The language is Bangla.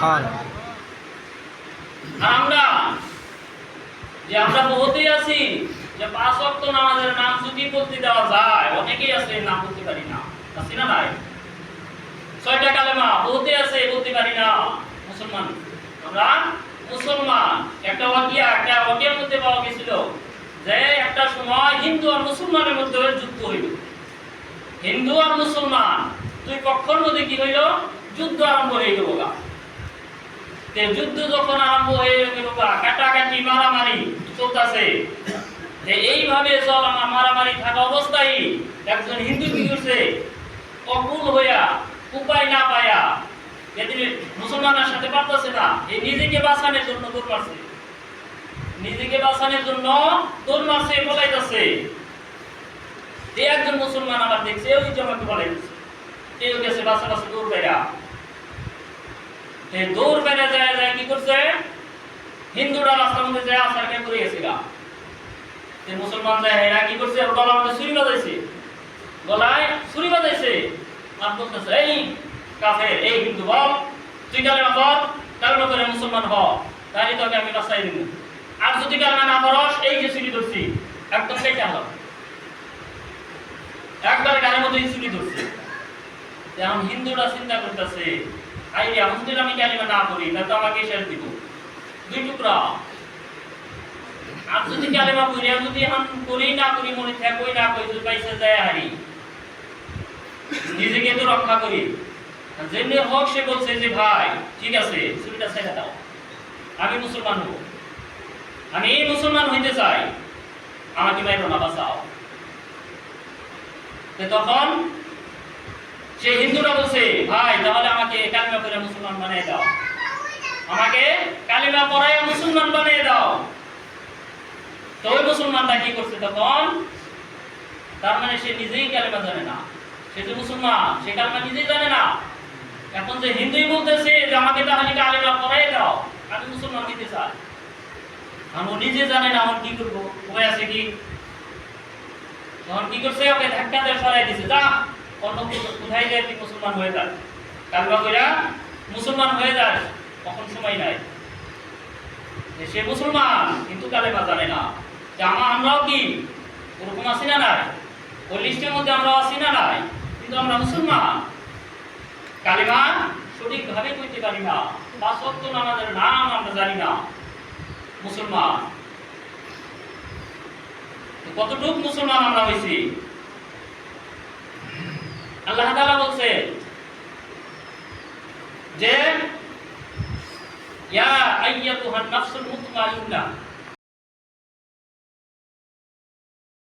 আর আমরা বহুতেই আছি যে 5 ওয়াক্ত নামাজের নাম যদি পড়তে দেওয়া যায়, অনেকেই আছে নাম পড়তে পারি না, আছে না নাই? 6টা কালেমা বহুতেই আছে বলতে পারি না। মুসলমান আমরা মুসলমান। একটা ওয়াকিয়ার মধ্যে পাওয়া গেছিল যে একটা সময় হিন্দু আর মুসলমানের মধ্যে যুদ্ধ হইল। হিন্দু আর মুসলমান দুই পক্ষের মধ্যে কি হইল? যুদ্ধ আরম্ভ হয়ে গেল। যুদ্ধ যখন আরম্ভ হয়ে গেল, কাটাকাটি মারামারি চলতেছে। এইভাবে মারামারি থাকা অবস্থায় একজন হিন্দু কি করছে? অকুল হইয়া, উপায় না পায়া, এদিকে মুসলমানের সাথে পারতেছে না, এই নিজেকে বাঁচানোর জন্য দৌড় মারছে, নিজেকে বাঁচানোর জন্য দৌড় মারছে, পলাইতেছে। একজন মুসলমান আবার দেখছে ওই যে আমাকে পলাইতেছে, কেউ গেছে বাঁচা বাঁচা দৌড় বেড়া। দৌড় বেড়ে যায় কি করছে? হিন্দুরা রাস্তার মধ্যে যায় আসারকে করে গেছিল। মুসলমান যায় এরা কি করছে? গলার মধ্যে ছুরি বাজাইছে, গলায় ছুরি বাজাইছে, আর বলতেছে এই কাফের, এই হিন্দু বল তুই কালেমা পড়, কালেমা করে মুসলমান হ, তাহলে তোকে আমি বাঁচাই দিব। আর যদি কালেমা না পড়স, এই যে ছুরি ধরছি একদম কেটে আলো, একবার গায়ের মধ্যে ছুরি ধরছে। এখন হিন্দুরা চিন্তা করতেছে, আইডিয়া হুজুর আমি কালেমা না পড়ি না তো আমাকে শেষ দিব, 2 টুকরা। আর যদি কালেমা পড়ি, আর যদি এখন করি না করি, মনে থাকই না কই, যদি পাইছে যায় হারি, নিজেকে তো রক্ষা করি। যেমনি হোক সে বলছে যে ভাই ঠিক আছে ছুরিটা ছেড়ে দাও, আমি মুসলমান হব, আমি এই মুসলমান হইতে চাই, আমাকে মাইরো না, বাঁচাও। তখন সে হিন্দুরা বলছে ভাই তাহলে আমাকে কালিমা পড়ে মুসলমান বানিয়ে দাও, আমাকে কালিমা পড়ায় মুসলমান বানিয়ে দাও। তো ওই মুসলমানটা কি করছে তখন? তার মানে সে নিজেই কালিমা জানে না, সে যে মুসলমান সে কালিমা নিজেই জানে না। এখন যে হিন্দুই বলতেছে যে আমাকে তাহলে কালিমা পড়াই দাও, আমি মুসলমান হইতে চাই, আমি নিজে জানে না, আমার কি করবো? উপায় আছে কি? তখন কি করছে? ওকে ধাক্কা দিয়ে সরাই দিছে, যা অন্য কোথায় যায়, তুই মুসলমান হয়ে যাস, কালিমা কইরা মুসলমান হয়ে যাস, তখন সময় নাই। সে মুসলমান কিন্তু কালিমা জানে না। যে আমরাও কি ওরকম আছি না নাই? ওই লিস্টের মধ্যে আমরা আছি না নাই? কিন্তু আমরা মুসলমান, কালিমা সঠিকভাবে কইতে পারি না, 5 ওয়াক্ত নামাজের নাম আমরা জানি না। মুসলমান কতটুক মুসলমান আমরা হইছি? আল্লাহ তাআলা বলছে যে ইয়া আইয়াতুহান নাফসুল মুতমাইন্নাহ